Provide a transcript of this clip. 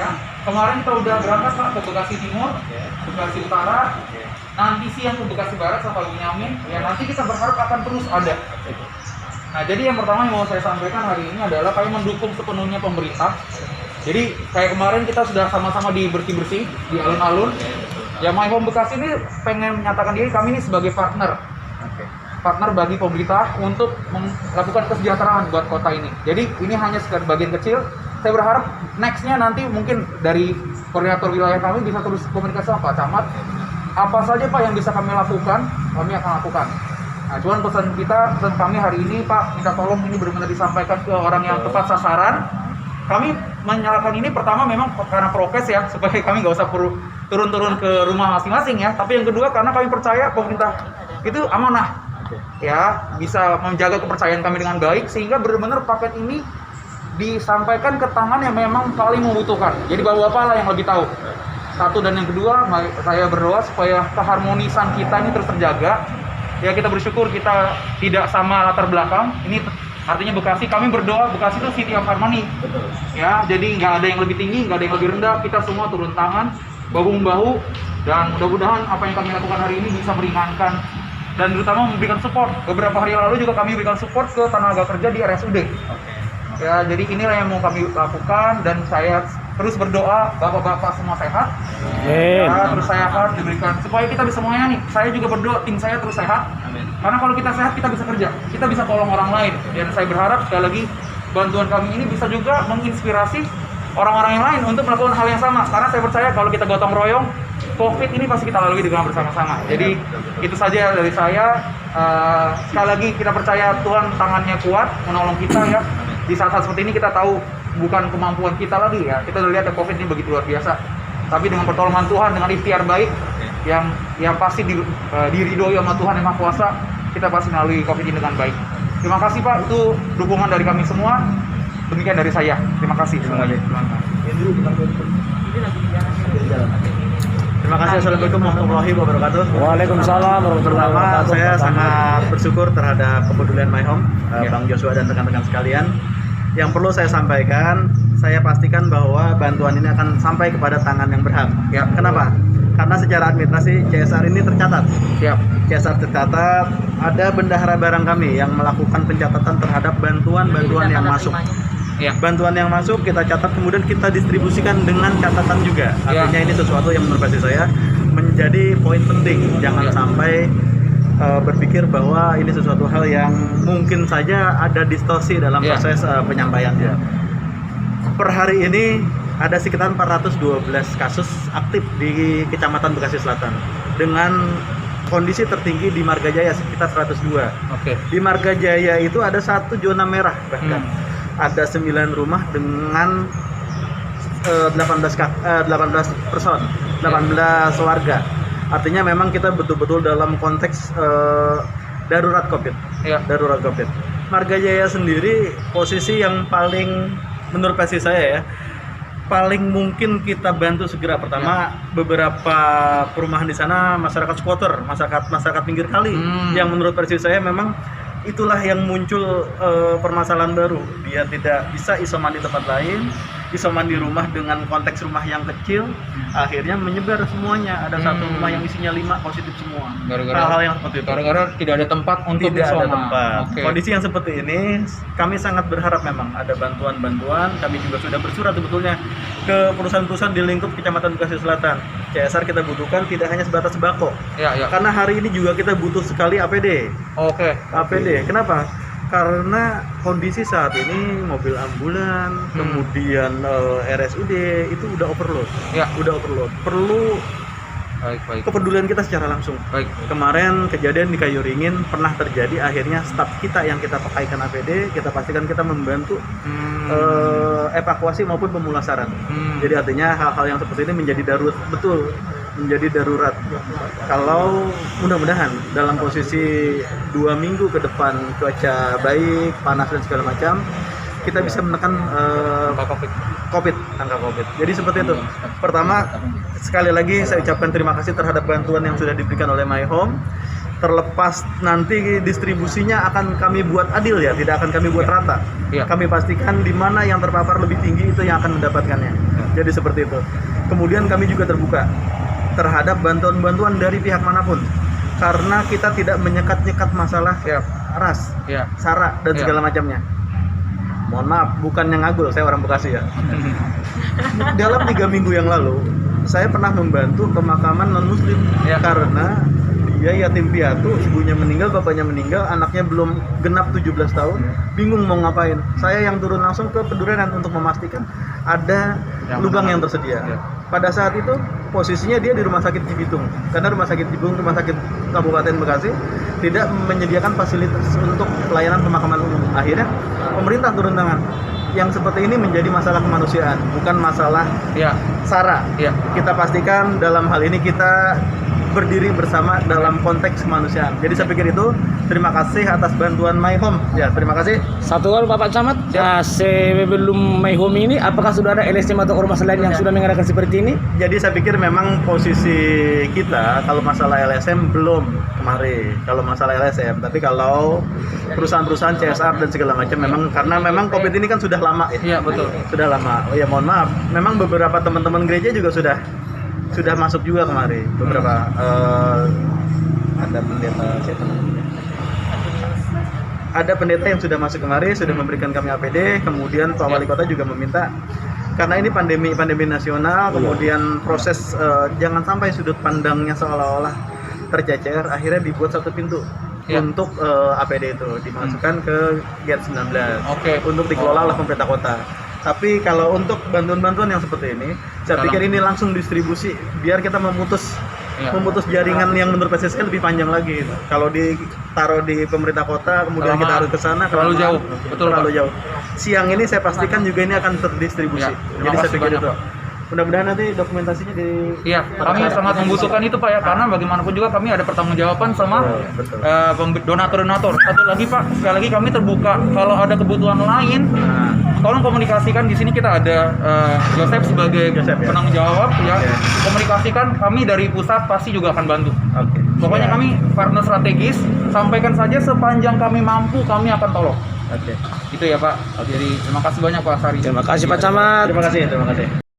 Ya, kemarin kita udah berangkat Pak ke Bekasi Timur, Bekasi Utara, nanti siang ke Bekasi Barat sama Bunyamin. Ya nanti kita berharap akan terus ada. Nah, jadi yang pertama yang mau saya sampaikan hari ini adalah kami mendukung sepenuhnya pemerintah. Jadi kayak kemarin kita sudah sama-sama di bersih-bersih di alun-alun. Ya My Home Bekasi ini pengen menyatakan diri kami ini sebagai partner. Partner bagi pemerintah untuk melakukan kesejahteraan buat kota ini. Jadi ini hanya sekedar bagian kecil. Saya berharap nextnya nanti mungkin dari koordinator wilayah kami bisa terus komunikasi sama Pak Camat. Apa saja Pak yang bisa kami lakukan, kami akan lakukan. Nah, cuman pesan kami hari ini Pak, minta tolong ini benar-benar disampaikan ke orang yang tepat sasaran. Kami menyalakan ini pertama memang karena prokes ya, supaya kami nggak usah perlu turun-turun ke rumah masing-masing ya. Tapi yang kedua karena kami percaya pemerintah itu amanah. Ya, bisa menjaga kepercayaan kami dengan baik sehingga benar-benar paket ini disampaikan ke tangan yang memang paling membutuhkan. Jadi bapak-bapak lah yang lebih tahu. Satu dan yang kedua, saya berdoa supaya keharmonisan kita ini terus terjaga. Ya kita bersyukur kita tidak sama latar belakang. Ini artinya Bekasi, kami berdoa Bekasi itu city of harmony. Ya, jadi nggak ada yang lebih tinggi, nggak ada yang lebih rendah. Kita semua turun tangan, bahu-membahu, dan mudah-mudahan apa yang kami lakukan hari ini bisa meringankan dan terutama memberikan support. Beberapa hari lalu juga kami berikan support ke tenaga kerja di RSUD. Ya, jadi inilah yang mau kami lakukan dan saya terus berdoa bapak-bapak semua sehat. Ya, terus sehat diberikan supaya kita bisa semuanya nih. Saya juga berdoa tim saya terus sehat. Karena kalau kita sehat kita bisa kerja, kita bisa tolong orang lain. Dan saya berharap sekali lagi bantuan kami ini bisa juga menginspirasi orang-orang yang lain untuk melakukan hal yang sama. Karena saya percaya kalau kita gotong royong, COVID ini pasti kita lalui dengan bersama-sama. Jadi itu saja dari saya. Sekali lagi kita percaya Tuhan tangannya kuat menolong kita ya. Di saat-saat seperti ini kita tahu bukan kemampuan kita lagi ya. Kita udah lihat ya COVID ini begitu luar biasa. Tapi dengan pertolongan Tuhan, dengan ikhtiar baik yang pasti diridhoi sama Tuhan yang Maha Kuasa, kita pasti melalui COVID ini dengan baik. Terima kasih Pak, itu dukungan dari kami semua. Demikian dari saya. Terima kasih semuanya. Terima kasih. Assalamualaikum warahmatullahi wabarakatuh. Waalaikumsalam warahmatullahi wabarakatuh. Saya sangat bersyukur terhadap kepedulian My Home, Bang Joshua dan rekan-rekan sekalian. Yang perlu saya sampaikan, saya pastikan bahwa bantuan ini akan sampai kepada tangan yang berhak. Ya. Kenapa? Karena secara administrasi CSR ini tercatat. Siap. CSR tercatat, ada bendahara barang kami yang melakukan pencatatan terhadap bantuan-bantuan yang masuk. Ya. Bantuan yang masuk kita catat, kemudian kita distribusikan dengan catatan juga. Artinya ini sesuatu yang menurut saya menjadi poin penting. Jangan sampai berpikir bahwa ini sesuatu hal yang mungkin saja ada distorsi dalam proses penyampaiannya. Per hari ini ada sekitar 412 kasus aktif di Kecamatan Bekasi Selatan dengan kondisi tertinggi di Margajaya sekitar 102. Di Margajaya itu ada satu zona merah bahkan. Ada 9 rumah dengan 18 person, 18 warga. Artinya memang kita betul-betul dalam konteks darurat COVID. Darurat COVID. Margajaya sendiri posisi yang paling menurut versi saya ya, paling mungkin kita bantu segera. Pertama, beberapa perumahan di sana masyarakat squatter, masyarakat pinggir kali, yang menurut versi saya memang itulah yang muncul permasalahan baru. Dia tidak bisa isoman di tempat lain, isoman di rumah dengan konteks rumah yang kecil, akhirnya menyebar semuanya. Ada satu rumah yang isinya 5 positif semua. Hal-hal yang seperti itu. Gara-gara tidak ada tempat untuk tidak isoman. ada tempat. Kondisi yang seperti ini, kami sangat berharap memang ada bantuan-bantuan. Kami juga sudah bersurat sebetulnya ke perusahaan-perusahaan di lingkup Kecamatan Bekasi Selatan. CSR kita butuhkan tidak hanya sebatas sembako. Karena hari ini juga kita butuh sekali APD. APD. Kenapa? Karena kondisi saat ini mobil ambulan, kemudian RSUD itu udah overload. Udah overload. Perlu kepedulian kita secara langsung. Kemarin kejadian di Kayu Ringin pernah terjadi, akhirnya staf kita yang kita pakaikan APD, kita pastikan kita membantu evakuasi maupun pemulasaran. Jadi artinya hal-hal yang seperti ini menjadi darurat, betul, menjadi darurat. Kalau mudah-mudahan dalam posisi 2 minggu ke depan cuaca baik, panas dan segala macam, kita bisa menekan angka COVID. Jadi seperti itu. Pertama, sekali lagi saya ucapkan terima kasih terhadap bantuan yang sudah diberikan oleh My Home. Terlepas nanti distribusinya akan kami buat adil ya, tidak akan kami buat rata. Kami pastikan di mana yang terpapar lebih tinggi itu yang akan mendapatkannya. Jadi seperti itu. Kemudian kami juga terbuka terhadap bantuan-bantuan dari pihak manapun, karena kita tidak menyekat-nyekat masalah ras, sara dan segala macamnya. Mohon maaf, bukan yang ngagul, saya orang Bekasi ya. Dalam 3 minggu yang lalu, saya pernah membantu pemakaman non-muslim karena dia yatim piatu, ibunya meninggal, bapaknya meninggal, anaknya belum genap 17 tahun, bingung mau ngapain. Saya yang turun langsung ke Pedurenan untuk memastikan ada lubang yang tersedia. Pada saat itu posisinya dia di Rumah Sakit Cibitung, karena Rumah Sakit Cibitung, Rumah Sakit Kabupaten Bekasi tidak menyediakan fasilitas untuk pelayanan pemakaman umum. Akhirnya pemerintah turun tangan. Yang seperti ini menjadi masalah kemanusiaan, bukan masalah sara. Kita pastikan dalam hal ini kita berdiri bersama dalam konteks kemanusiaan. Jadi saya pikir itu, terima kasih atas bantuan My Home. Ya, terima kasih. Satu hal Bapak Camat, sebelum My Home ini, apakah sudah ada LSM atau ormas lain yang sudah mengadakan seperti ini? Jadi saya pikir memang posisi kita kalau masalah LSM belum kemarin. Kalau masalah LSM, tapi kalau perusahaan-perusahaan CSR dan segala macam karena memang COVID ini kan sudah lama ya. Iya, betul. Sudah lama. Oh ya, mohon maaf. Memang beberapa teman-teman gereja juga sudah masuk juga kemarin. Beberapa ada pendeta siapa namanya? Ada pendeta yang sudah masuk kemarin, sudah memberikan kami APD. Kemudian Pak Wali Kota juga meminta, karena ini pandemi nasional, kemudian proses jangan sampai sudut pandangnya seolah-olah tercecer, akhirnya dibuat satu pintu untuk APD itu dimasukkan ke GAT 19 untuk dikelola oleh pemerintah kota. Tapi kalau untuk bantuan-bantuan yang seperti ini, saya pikir ini langsung distribusi biar kita memutus jaringan yang menurut PSSI lebih panjang lagi. Kalau ditaruh di pemerintah kota, kemudian kita harus ke sana terlalu jauh. Terlalu jauh. Siang ini saya pastikan juga ini akan terdistribusi. Jadi saya pikir itu. Mudah-mudahan nanti dokumentasinya di... Iya, kami sangat membutuhkan itu Pak ya, karena bagaimanapun juga kami ada pertanggungjawaban sama donatur-donatur. Satu lagi Pak, sekali lagi kami terbuka kalau ada kebutuhan lain, tolong komunikasikan. Di sini kita ada Joseph sebagai penanggung jawab ya. Komunikasikan, kami dari pusat pasti juga akan bantu. Pokoknya kami partner strategis, sampaikan saja sepanjang kami mampu, kami akan tolong. Itu ya Pak. Jadi terima kasih banyak Pak Sari. Terima kasih Pak Camat. Terima kasih.